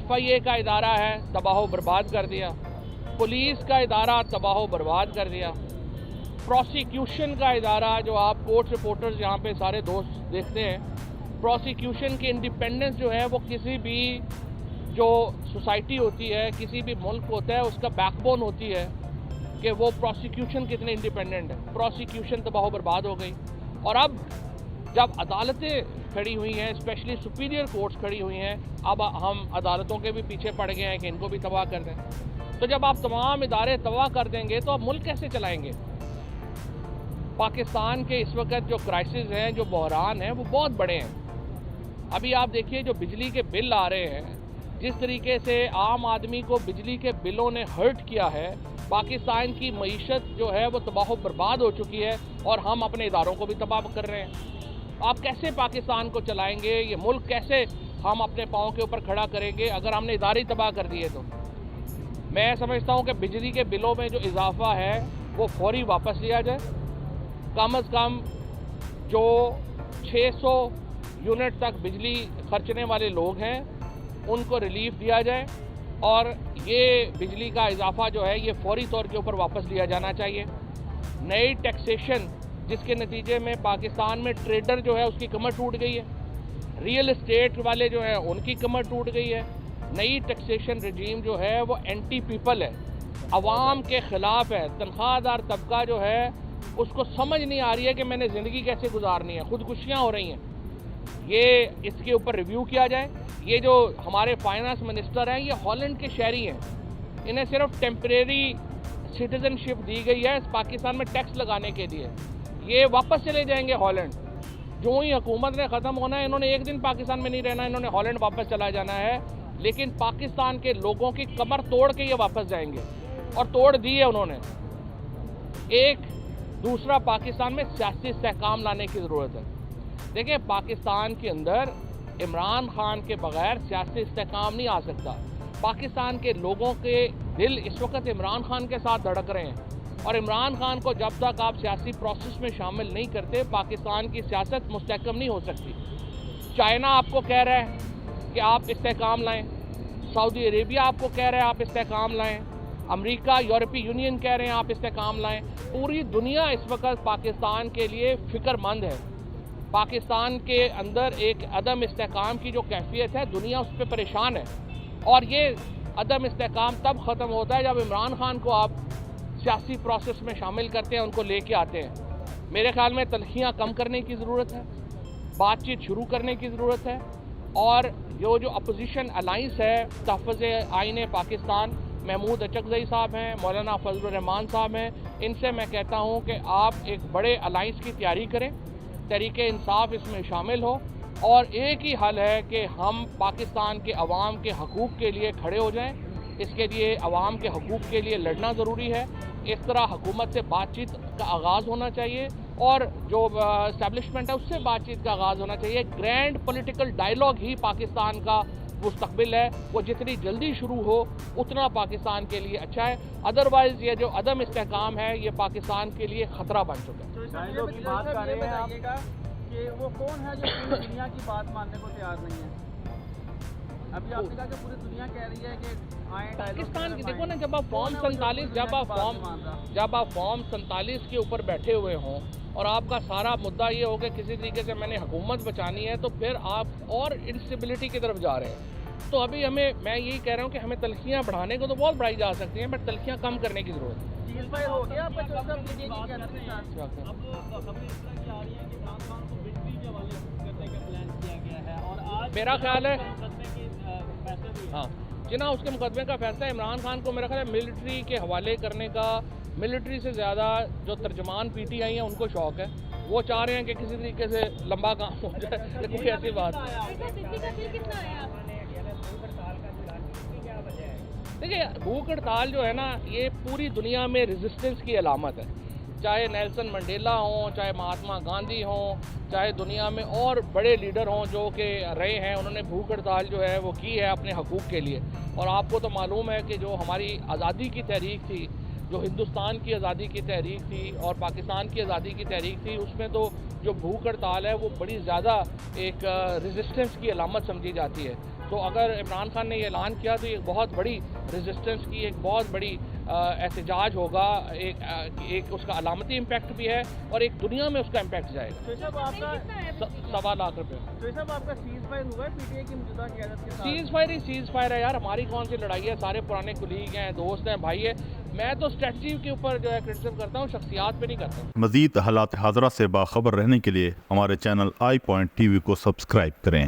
FIA का इदारा है, तबाह बर्बाद कर दिया। पुलिस का इदारा तबाह बर्बाद कर दिया। प्रोसिक्यूशन का इदारा, जो आप कोर्ट रिपोर्टर्स यहाँ पे सारे दोस्त देखते हैं, प्रोसिक्यूशन की इंडिपेंडेंस जो है वो किसी भी जो सोसाइटी होती है, किसी भी मुल्क होता है, उसका बैकबोन होती है कि वो प्रोसिक्यूशन कितने इंडिपेंडेंट है। प्रोसिक्यूशन तबाह बर्बाद हो गई। और अब जब अदालतें खड़ी हुई हैं, स्पेशली सुपीरियर कोर्ट्स खड़ी हुई हैं, अब हम अदालतों के भी पीछे पड़ गए हैं कि इनको भी तबाह कर दें। तो जब आप तमाम इदारे तबाह कर देंगे तो आप मुल्क कैसे चलाएंगे? पाकिस्तान के इस वक्त जो क्राइसिस हैं, जो बहरान हैं, वो बहुत बड़े हैं। अभी आप देखिए जो बिजली के बिल आ रहे हैं, जिस तरीके से आम आदमी को बिजली के बिलों ने हर्ट किया है, पाकिस्तान की मईशत जो है वो तबाह बर्बाद हो चुकी है और हम अपने इदारों को भी तबाह कर रहे हैं। आप कैसे पाकिस्तान को चलाएंगे? ये मुल्क कैसे हम अपने पाँव के ऊपर खड़ा करेंगे अगर हमने इदारे तबाह कर दिए? तो मैं समझता हूँ कि बिजली के बिलों में जो इजाफा है वो फौरी वापस लिया जाए। कम अज़ कम जो 600 यूनिट तक बिजली खर्चने वाले लोग हैं उनको रिलीफ दिया जाए और ये बिजली का इजाफा जो है ये फौरी तौर के ऊपर वापस लिया जाना चाहिए। नई टैक्सेशन जिसके नतीजे में पाकिस्तान में ट्रेडर जो है उसकी कमर टूट गई है, रियल एस्टेट वाले जो हैं उनकी कमर टूट गई है। नई टैक्सेशन रजीम जो है वो एंटी पीपल है, अवाम के ख़िलाफ़ है। तनख्वाहदार तबका जो है उसको समझ नहीं आ रही है कि मैंने ज़िंदगी कैसे गुजारनी है, खुदकुशियाँ हो रही हैं। ये इसके ऊपर रिव्यू किया जाए। ये जो हमारे फाइनेंस मिनिस्टर हैं ये हॉलैंड के शहरी हैं, इन्हें सिर्फ टेम्परेरी सिटीजनशिप दी गई है पाकिस्तान में टैक्स लगाने के लिए। ये वापस चले जाएंगे हॉलैंड। जो ही हुकूमत ने ख़त्म होना है, इन्होंने एक दिन पाकिस्तान में नहीं रहना, इन्होंने हॉलैंड वापस चला जाना है। लेकिन पाकिस्तान के लोगों की कमर तोड़ के ये वापस जाएंगे और तोड़ दी है उन्होंने। एक दूसरा, पाकिस्तान में सियासी इस्तेहकाम लाने की ज़रूरत है। देखिए, पाकिस्तान के अंदर इमरान खान के बगैर सियासी इस्तेहकाम नहीं आ सकता। पाकिस्तान के लोगों के दिल इस वक्त इमरान खान के साथ धड़क रहे हैं और इमरान खान को जब तक आप सियासी प्रोसेस में शामिल नहीं करते, पाकिस्तान की सियासत मुस्तहकम नहीं हो सकती। चाइना आपको कह रहा है कि आप इस्तेहकाम लाएं, सऊदी अरेबिया आपको कह रहा है आप इस्तेहकाम लाएं, अमेरिका, यूरोपीय यूनियन कह रहे हैं आप इस्तेहकाम लाएं। पूरी दुनिया इस वक्त पाकिस्तान के लिए फ़िक्रमंद है। पाकिस्तान के अंदर एक अदम इस्तेहकाम की जो कैफियत है, दुनिया उस पर परेशान है। और ये अदम इस्तेहकाम तब ख़त्म होता है जब इमरान खान को आप सियासी प्रोसेस में शामिल करते हैं, उनको लेके आते हैं। मेरे ख्याल में तलखियाँ कम करने की ज़रूरत है, बातचीत शुरू करने की ज़रूरत है। और जो अपोजिशन अलाइंस है, तहफ़्फ़ुज़ आईन पाकिस्तान, महमूद अचकज़ई साहब हैं, मौलाना फजलुर रहमान साहब हैं, इनसे मैं कहता हूँ कि आप एक बड़े अलाइंस की तैयारी करें, तहरीके इंसाफ इसमें शामिल हो। और एक ही हल है कि हम पाकिस्तान के अवाम के हकूक़ के लिए खड़े हो जाएं। इसके लिए अवाम के हकूक़ के लिए लड़ना ज़रूरी है। इस तरह हुकूमत से बातचीत का आगाज़ होना चाहिए और जो इस्टेब्लिशमेंट है उससे बातचीत का आगाज़ होना चाहिए। ग्रैंड पॉलिटिकल डायलॉग ही पाकिस्तान का मुस्तकबिल है, वो जितनी जल्दी शुरू हो उतना पाकिस्तान के लिए अच्छा है। अदरवाइज़ ये जो अदम इस्तेहकाम है ये पाकिस्तान के लिए ख़तरा बन चुका है। डायलॉग की बात कर रहे हैं आप कि वो कौन है जो पूरी दुनिया की बात मानने को तैयार नहीं है? अभी आपने कहा कि पूरी दुनिया कह रही है कि पाकिस्तान की देखो ना, जब आप फॉर्म 47 के ऊपर बैठे हुए हों और आपका सारा मुद्दा ये हो कि किसी तरीके से मैंने हुकूमत बचानी है, तो फिर आप और इंस्टेबिलिटी की तरफ जा रहे हैं। तो अभी मैं यही कह रहा हूँ कि हमें तलखियाँ बढ़ाने को तो बहुत बढ़ाई जा सकती हैं, बट तलखियाँ कम करने की ज़रूरत है। हो गया आपका जो सब लीजिए अब खबरें इस तरह की आ रही है कि इमरान खान को बिजली के हवाले करने का प्लान किया गया है और आज मेरा ख्याल है फैसले भी हाँ जिना उसके मुकदमे का फैसला इमरान खान को मेरा ख्याल है मिलिट्री के हवाले करने का, मिलिट्री से ज़्यादा जो तर्जमान PTI हैं उनको शौक़ है। वो चाह रहे हैं कि किसी तरीके से लंबा काम हो जाए, कोई ऐसी बात। देखिए, भूख हड़ताल जो है ना, ये पूरी दुनिया में रेजिस्टेंस की अलामत है। चाहे नेल्सन मंडेला हों, चाहे महात्मा गांधी हों, चाहे दुनिया में और बड़े लीडर हों जो कि रहे हैं, उन्होंने भूख हड़ताल जो है वो की है अपने हकूक़ के लिए। और आपको तो मालूम है कि जो हमारी आज़ादी की तहरीक थी, जो हिंदुस्तान की आज़ादी की तहरीक थी और पाकिस्तान की आज़ादी की तहरीक थी, उसमें तो जो भूख हड़ताल है वो बड़ी ज़्यादा एक रेजिस्टेंस की अलामत समझी जाती है। तो अगर इमरान खान ने ये ऐलान किया तो ये बहुत बड़ी रेजिस्टेंस की एक बहुत बड़ी एहतजाज होगा, एक उसका अलामती इम्पैक्ट भी है और एक दुनिया में उसका इम्पैक्ट जाएगा। तो साहब आपका 1.25 लाख रुपये। तो साहब आपका सीज फायर हुआ है पीटीआई की मौजूदा क़यादत के साथ? सीज फायर है यार, हमारी कौन सी लड़ाई है, सारे पुराने कुलीग हैं, दोस्त हैं, भाई है। मैं तो स्ट्रेटजी के ऊपर जो है क्रिटिसिज्म करता हूँ, शख्सियात पे नहीं करता। मज़ीद हालात हाज़रा से बाखबर रहने के लिए हमारे चैनल iPoint TV को सब्सक्राइब करें।